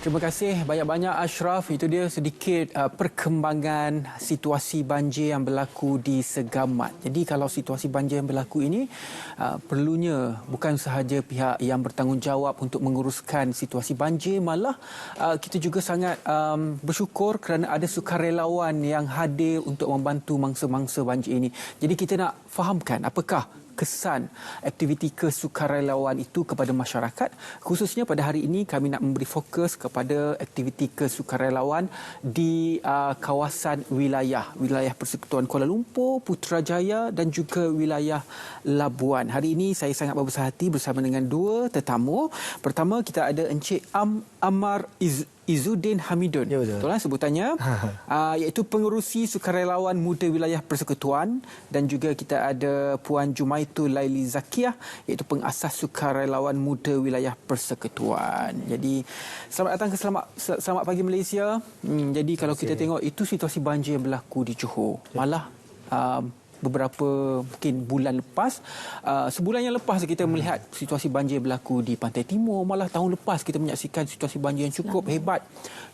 Terima kasih banyak-banyak Ashraf. Itu dia sedikit perkembangan situasi banjir yang berlaku di Segamat. Jadi kalau situasi banjir yang berlaku ini perlunya bukan sahaja pihak yang bertanggungjawab untuk menguruskan situasi banjir, malah kita juga sangat bersyukur kerana ada sukarelawan yang hadir untuk membantu mangsa-mangsa banjir ini. Jadi kita nak fahamkan apakah kesan aktiviti kesukarelawan itu kepada masyarakat. Khususnya pada hari ini kami nak memberi fokus kepada aktiviti kesukarelawan di kawasan wilayah Persekutuan Kuala Lumpur, Putrajaya dan juga wilayah Labuan. Hari ini saya sangat berbesar hati bersama dengan dua tetamu. Pertama kita ada Encik Ammar Izzuddin Hamidun. Ya, betul. Betul sebutannya. Iaitu pengerusi sukarelawan muda wilayah Persekutuan, dan juga kita ada Puan Jumaitul Laili Zakiah iaitu pengasas sukarelawan muda wilayah Persekutuan. Jadi selamat datang ke Selamat Pagi Malaysia. Jadi kalau kita tengok itu situasi banjir yang berlaku di Johor. Malah beberapa mungkin bulan lepas, sebulan yang lepas kita melihat situasi banjir berlaku di Pantai Timur. Malah tahun lepas kita menyaksikan situasi banjir yang cukup hebat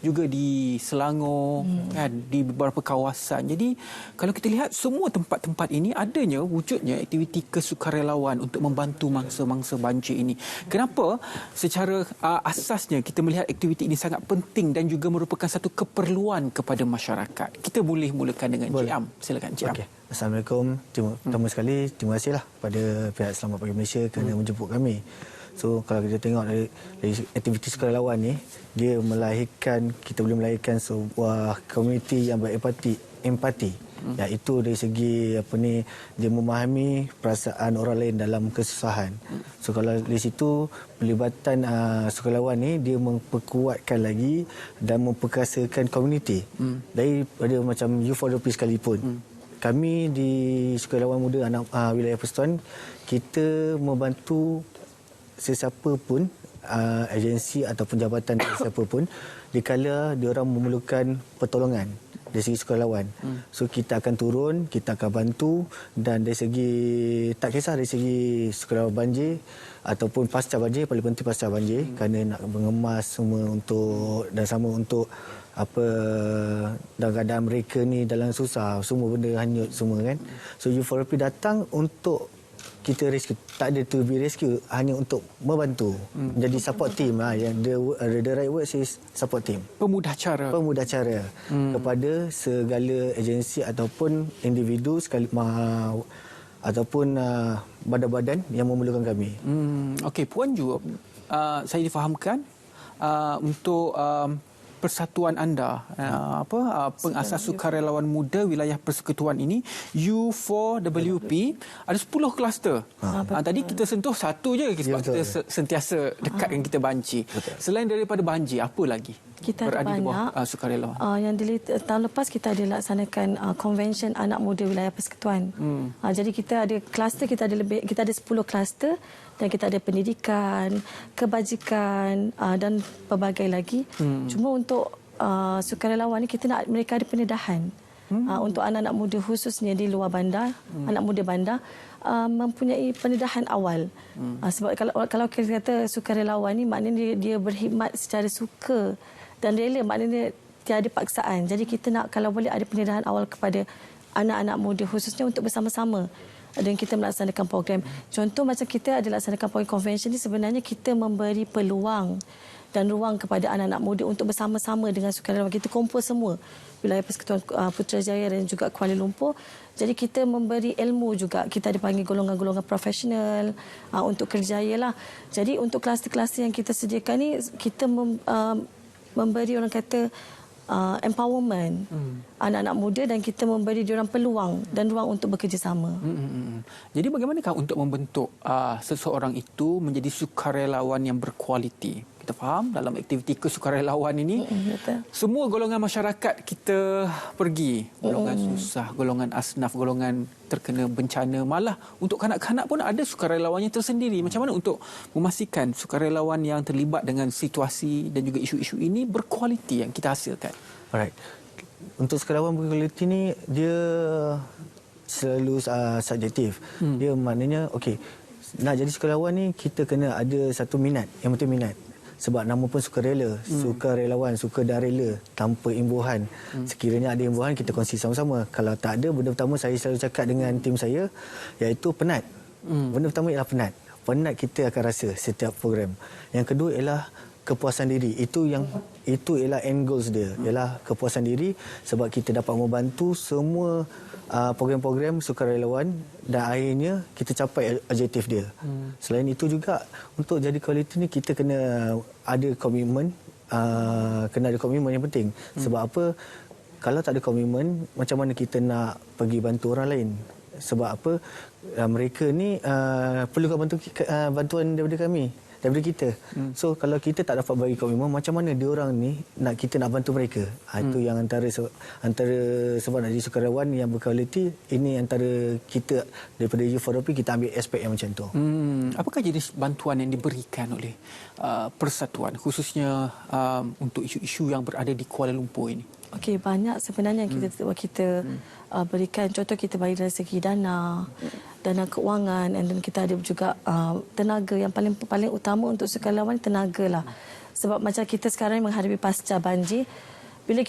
juga di Selangor, kan, di beberapa kawasan. Jadi kalau kita lihat semua tempat-tempat ini adanya wujudnya aktiviti kesukarelawan untuk membantu mangsa-mangsa banjir ini. Kenapa? Secara asasnya kita melihat aktiviti ini sangat penting dan juga merupakan satu keperluan kepada masyarakat. Kita boleh mulakan dengan Encik Am. Silakan Encik Am. Okay. Assalamualaikum. Pertama sekali, terima kasihlah pada pihak Selamat Pagi Malaysia kerana menjemput kami. So, kalau kita tengok dari aktiviti sukarelawan ni, dia kita boleh melahirkan sebuah komuniti yang berempati. Iaitu dari segi dia memahami perasaan orang lain dalam kesusahan. So kalau di situ pelibatan sukarelawan ni dia memperkuatkan lagi dan memperkasakan komuniti. Daripada macam U4WP sekalipun. Kami di Sukarelawan Muda Anak Wilayah Persekutuan, kita membantu sesiapa pun, agensi ataupun jabatan sesiapa pun, dikala diorang memerlukan pertolongan dari segi sukarelawan. So kita akan turun, kita akan bantu, dan dari segi, tak kisah dari segi sukarelawan banjir ataupun pasca banjir, paling penting pasca banjir, kerana nak mengemas semua untuk dalam keadaan mereka ni dalam susah, semua benda hanyut semua kan. So U4WP datang untuk kita rescue, tak ada to be rescue, hanya untuk membantu, menjadi support team yang the right word is support team, pemudah cara kepada segala agensi ataupun individu ataupun badan-badan yang memerlukan kami. Okey, Puan juga saya difahamkan untuk persatuan anda, pengasas sukarelawan muda wilayah Persekutuan ini, U4WP, ada 10 kluster. Tadi kita sentuh satu je sebab kita sentiasa dekat dengan kita banjir. Selain daripada banjir, apa lagi kita berada ada di bawah banyak sukarelawan? Tahun lepas kita ada laksanakan Convention Anak Muda Wilayah Persekutuan. Jadi kita ada kluster, kita ada 10 kluster, dan kita ada pendidikan, kebajikan dan pelbagai lagi. Cuma untuk sukarelawan ni kita nak mereka ada pendedahan. Untuk anak-anak muda khususnya di luar bandar, anak muda bandar, mempunyai pendedahan awal. Sebab kalau kita kata sukarelawan ni maknanya dia berkhidmat secara suka dan rela, maknanya tiada paksaan. Jadi kita nak kalau boleh ada pendedahan awal kepada anak-anak muda khususnya untuk bersama-sama dan kita melaksanakan program. Contoh macam kita ada laksanakan program convention ni, sebenarnya kita memberi peluang dan ruang kepada anak-anak muda untuk bersama-sama dengan sukarelawan. Kita kumpul semua wilayah Persekutuan Putrajaya dan juga Kuala Lumpur. Jadi kita memberi ilmu juga. Kita ada panggil golongan-golongan profesional untuk kerjaya lah. Jadi untuk kluster-kluster yang kita sediakan ni, kita memberi orang kata empowerment anak-anak muda, dan kita memberi diorang peluang dan ruang untuk bekerjasama. Jadi bagaimanakah untuk membentuk seseorang itu menjadi sukarelawan yang berkualiti? Kita faham dalam aktiviti kesukarelawan ini, semua golongan masyarakat kita pergi. Golongan susah, golongan asnaf, golongan terkena bencana. Malah untuk kanak-kanak pun ada sukarelawannya tersendiri. Macam mana untuk memastikan sukarelawan yang terlibat dengan situasi dan juga isu-isu ini berkualiti yang kita hasilkan? Alright. Untuk sukarelawan berkualiti ni, dia selalu subjektif. Dia maknanya, okey, nak jadi sukarelawan ni kita kena ada satu minat. Yang penting minat. Sebab nama pun sukarela, sukarelawan, sukarela tanpa imbuhan. Sekiranya ada imbuhan, kita kongsi sama-sama. Kalau tak ada, benda pertama saya selalu cakap dengan tim saya, iaitu penat. Benda pertama ialah penat. Penat kita akan rasa setiap program. Yang kedua ialah kepuasan diri. Itu ialah end goals dia, ialah kepuasan diri sebab kita dapat membantu semua program-program sukarelawan dan akhirnya kita capai objektif dia. Selain itu juga untuk jadi kualiti ni kita kena ada komitmen, yang penting. Sebab apa? Kalau tak ada komitmen, macam mana kita nak pergi bantu orang lain? Sebab apa? Mereka ni perlukan bantuan daripada kami, daripada kita. So kalau kita tak dapat bagi komitmen, macam mana dia orang ni kita nak bantu mereka? Itu yang antara sebab nak jadi sukarelawan yang berkualiti, ini antara kita daripada U4OP kita ambil aspek yang macam tu. Apakah jenis bantuan yang diberikan oleh persatuan khususnya untuk isu-isu yang berada di Kuala Lumpur ini? Okey, banyak sebenarnya yang kita berikan. Contoh kita bagi dari segi dana keuangan, dan kita ada juga tenaga. Yang paling utama untuk sukarelawan tenaga lah. Sebab macam kita sekarang menghadapi pasca banjir, bila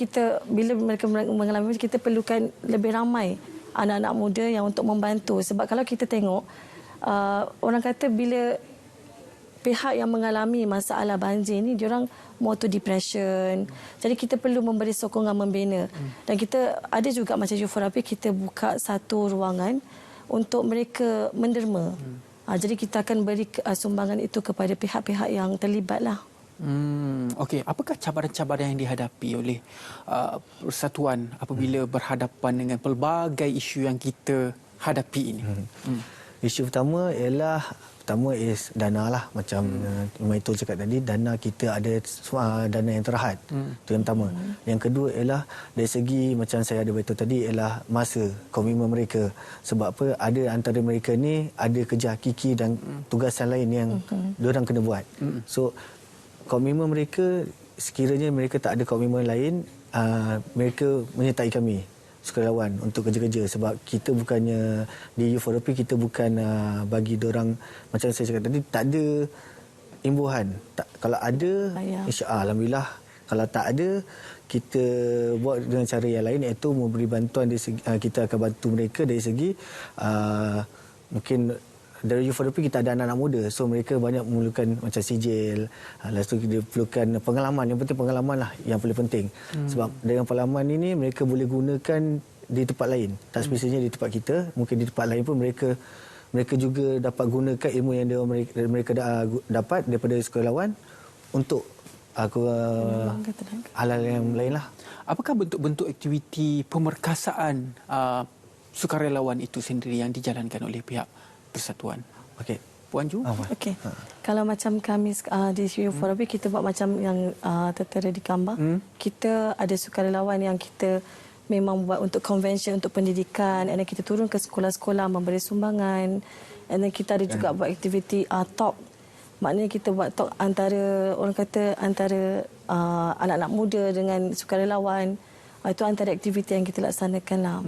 mereka mengalami, kita perlukan lebih ramai anak-anak muda yang untuk membantu. Sebab kalau kita tengok, orang kata bila pihak yang mengalami masalah banjir ni, diorang more to depression. Jadi kita perlu memberi sokongan membina. Dan kita ada juga macam U4OP, kita buka satu ruangan untuk mereka menderma. Jadi kita akan beri sumbangan itu kepada pihak-pihak yang terlibat lah. Okey, apakah cabaran-cabaran yang dihadapi oleh persatuan apabila berhadapan dengan pelbagai isu yang kita hadapi ini? Isu pertama ialah dana lah. Macam Maito cakap tadi, dana kita ada dana yang terhad. Itu yang pertama. Yang kedua ialah dari segi macam saya ada beritahu tadi, ialah masa, komitmen mereka. Sebab apa? Ada antara mereka ni ada kerja hakiki dan tugasan lain yang diorang kena buat. So komitmen mereka, sekiranya mereka tak ada komitmen lain, mereka menyertai kami sukarelawan untuk kerja-kerja. Sebab kita bukannya di U4OP, kita bukan bagi diorang, macam saya cakap tadi, tak ada imbuhan. Kalau ada, insya-Allah, alhamdulillah. Kalau tak ada, kita buat dengan cara yang lain, iaitu memberi bantuan dari segi, kita akan bantu mereka dari segi mungkin dari U4OP kita ada anak-anak muda, so mereka banyak memerlukan macam sijil, lepas tu dia perlukan pengalaman. Yang penting pengalaman lah yang paling penting. Sebab dengan pengalaman ini mereka boleh gunakan di tempat lain, tak spesialnya di tempat kita, mungkin di tempat lain pun mereka juga dapat gunakan ilmu yang mereka dapat daripada sukarelawan untuk hal-hal yang lain lah. Apakah bentuk-bentuk aktiviti pemerkasaan sukarelawan itu sendiri yang dijalankan oleh pihak persatuan? Okey, Puan Ju. Okey. Kalau macam kami di U4OP, kita buat macam yang tertera di gambar. Kita ada sukarelawan yang kita memang buat untuk convention, untuk pendidikan, dan kita turun ke sekolah-sekolah memberi sumbangan. Dan kita ada juga buat aktiviti talk. Maknanya kita buat talk antara anak-anak muda dengan sukarelawan. Itu antara aktiviti yang kita laksanakan lah.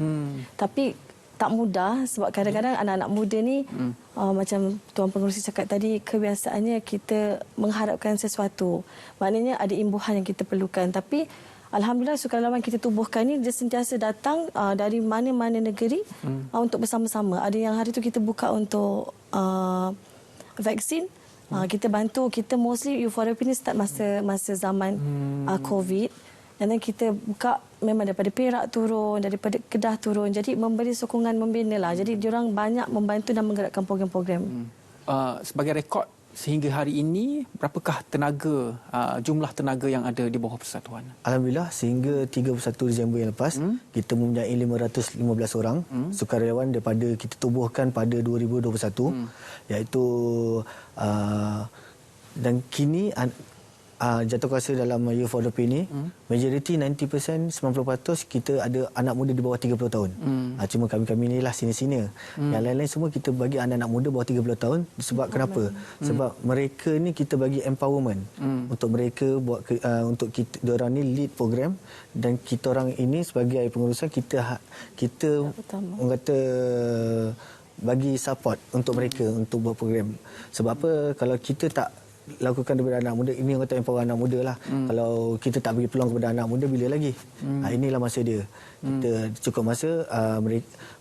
Tapi tak mudah sebab kadang-kadang anak-anak muda ni macam Tuan Pengerusi cakap tadi, kebiasaannya kita mengharapkan sesuatu. Maknanya ada imbuhan yang kita perlukan. Tapi alhamdulillah sukarelawan kita tubuhkan ni dia sentiasa datang dari mana-mana negeri untuk bersama-sama. Ada yang hari tu kita buka untuk vaksin. Kita bantu, kita mostly U4OP ni start masa zaman COVID. Dan kita buka memang daripada Perak turun, daripada Kedah turun. Jadi memberi sokongan membina lah. Jadi diorang banyak membantu dan menggerakkan program-program. Sebagai rekod sehingga hari ini, berapakah jumlah tenaga yang ada di bawah persatuan? Alhamdulillah, sehingga 31 Disember yang lepas, kita mempunyai 515 orang sukarelawan daripada kita tubuhkan pada 2021. Iaitu dan kini jatuh kuasa dalam U4OP ini, majoriti 90%, 90% kita ada anak muda di bawah 30 tahun. Cuma kami ni lah senior-senior. Yang lain-lain semua kita bagi anak-anak muda bawah 30 tahun. Sebab kenapa? Sebab mereka ni kita bagi empowerment untuk mereka buat untuk kita, diorang ni lead program, dan kita orang ini sebagai pengurusan kita orang kata bagi support untuk mereka untuk buat program. Sebab apa? Kalau kita tak lakukan daripada anak muda, ini orang kata empower anak muda lah. Kalau kita tak bagi peluang kepada anak muda, bila lagi? Inilah masa dia. Kita cukup masa,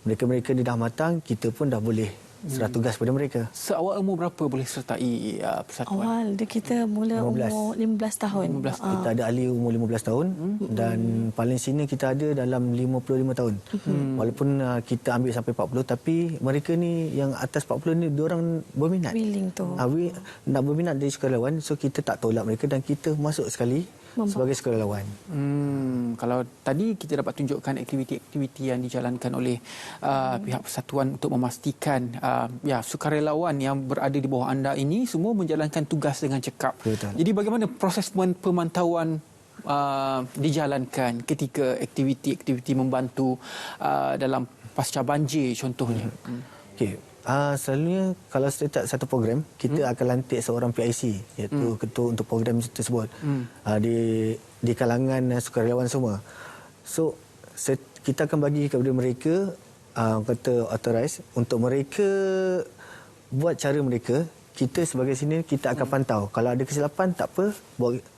mereka-mereka ni dah matang, kita pun dah boleh serah tugas pada mereka. Seawal umur berapa boleh sertai persatuan? Awal dia kita mula 15. umur 15 tahun. 15 Kita ada ahli umur 15 tahun dan paling senior kita ada dalam 55 tahun. Walaupun kita ambil sampai 40, tapi mereka ni yang atas 40 ni diorang berminat. Willing tu. Nak berminat dari sukarelawan, so kita tak tolak mereka dan kita masuk sekali sebagai sukarelawan. Kalau tadi kita dapat tunjukkan aktiviti-aktiviti yang dijalankan oleh pihak persatuan untuk memastikan sukarelawan yang berada di bawah anda ini semua menjalankan tugas dengan cekap. Betul. Jadi bagaimana proses pemantauan dijalankan ketika aktiviti-aktiviti membantu dalam pasca banjir contohnya? Okey. Selalunya kalau setiap satu program kita akan lantik seorang PIC iaitu ketua untuk program tersebut di kalangan sukarelawan semua. So kita akan bagi kepada mereka kata authorized untuk mereka buat cara mereka. Kita sebagai senior kita akan pantau. Kalau ada kesilapan tak apa,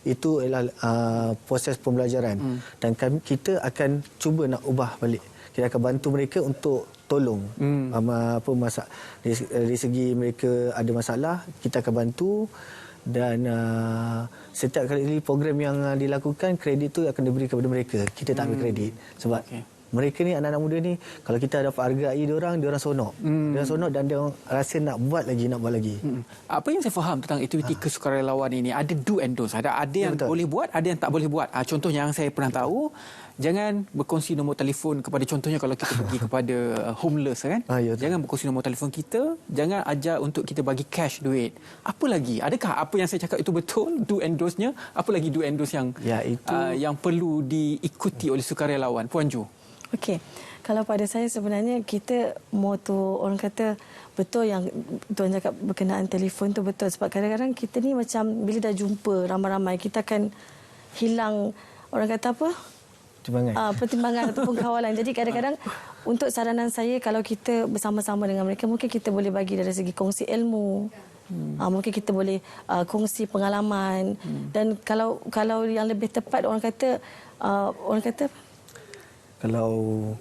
itu adalah proses pembelajaran dan kita akan cuba nak ubah balik. Kita akan bantu mereka untuk tolong dari segi mereka ada masalah, kita akan bantu dan setiap kali program yang dilakukan, kredit tu akan diberi kepada mereka. Kita tak ambil kredit sebab mereka ni anak-anak muda ni, kalau kita dapat hargai diorang sonok. Diorang sonok dan dia rasa nak buat lagi. Apa yang saya faham tentang aktiviti kesukarelawan ini, ada do and don'ts. Ada yang boleh buat, ada yang tak boleh buat. Contohnya yang saya pernah tahu, jangan berkongsi nombor telefon kepada, contohnya kalau kita pergi kepada homeless kan. Jangan berkongsi nombor telefon kita, jangan ajar untuk kita bagi cash duit. Apa lagi? Adakah apa yang saya cakap itu betul, do and don'ts-nya? Apa lagi do and don'ts yang yang perlu diikuti oleh sukarelawan? Puan Ju. Okey. Kalau pada saya sebenarnya kita moto orang kata betul yang tuan cakap berkenaan telefon tu betul, sebab kadang-kadang kita ni macam bila dah jumpa ramai-ramai kita akan hilang orang kata apa? Pertimbangan ataupun kawalan. Jadi kadang-kadang untuk saranan saya, kalau kita bersama-sama dengan mereka, mungkin kita boleh bagi dari segi kongsi ilmu. Mungkin kita boleh kongsi pengalaman dan kalau yang lebih tepat orang kata kalau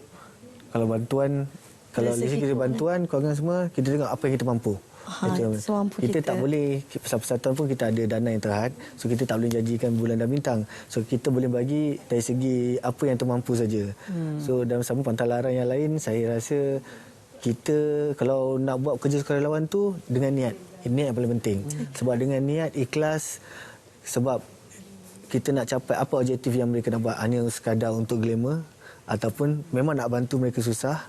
bantuan, kalau dari segi bantuan kewangan semua, kita tengok apa yang kita mampu. Kita tak boleh, persatuan pun kita ada dana yang terhad, so kita tak boleh janjikan bulan dan bintang. So kita boleh bagi dari segi apa yang termampu saja. So dalam sama pantalaran yang lain, saya rasa kita kalau nak buat kerja sukarelawan tu dengan niat yang paling penting. Sebab dengan niat, ikhlas, sebab kita nak capai apa objektif yang mereka nak buat, hanya sekadar untuk glamour ataupun memang nak bantu mereka susah,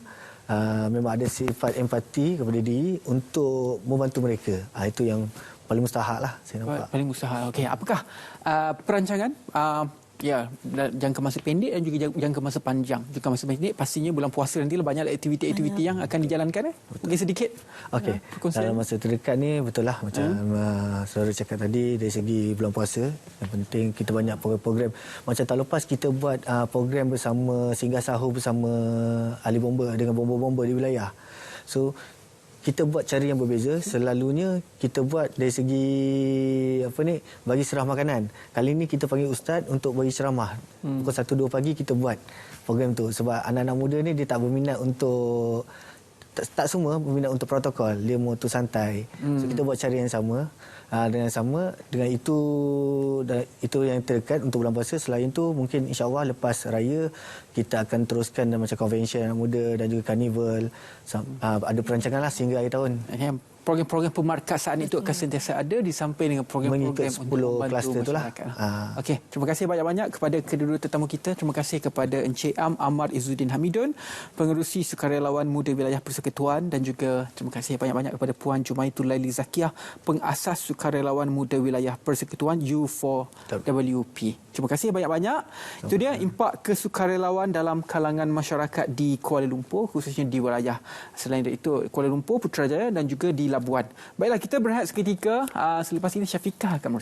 memang ada sifat empati kepada diri untuk membantu mereka. Itu yang paling mustahak lah saya nampak. Paling mustahak. Okey, apakah perancangan jangka masa pendek dan juga jangka masa panjang? Jangka masa pendek pastinya bulan puasa nanti banyak aktiviti-aktiviti yang akan dijalankan. Mungkin sedikit. Okey. Dalam masa terdekat ni betul lah macam saudara cakap tadi, dari segi bulan puasa yang penting kita banyak program. Macam tahun lepas kita buat program bersama singgah sahur bersama ahli bomba dengan bomba-bomba di wilayah. So kita buat cara yang berbeza. Selalunya kita buat dari segi bagi serah makanan. Kali ini kita panggil ustaz untuk bagi ceramah. Pukul 1-2 pagi kita buat program tu sebab anak-anak muda ni dia tak berminat untuk tak semua berminat untuk protokol. Dia mau tu santai. So kita buat cara yang sama. Dengan itu yang terdekat untuk bulan puasa. Selain itu mungkin insya-Allah lepas raya kita akan teruskan macam convention anak muda dan juga karnival. Ada perancangan lah sehingga akhir tahun. Program-program pemarkasaan itu akan sentiasa ada di samping dengan program-program untuk membantu masyarakat. Okey, terima kasih banyak-banyak kepada kedua-dua tetamu kita. Terima kasih kepada Encik Am Ahmad Izzuddin Hamidun, Pengerusi Sukarelawan Muda Wilayah Persekutuan, dan juga terima kasih banyak-banyak kepada Puan Jumaitul Laili Zakiah, Pengasas Sukarelawan Muda Wilayah Persekutuan U4WP. Terima kasih banyak-banyak. Itu dia impak kesukarelawan dalam kalangan masyarakat di Kuala Lumpur, khususnya di wilayah selain itu Kuala Lumpur, Putrajaya dan juga di Labuan. Baiklah, kita berehat seketika. Selepas ini Syafiqah akan bersama.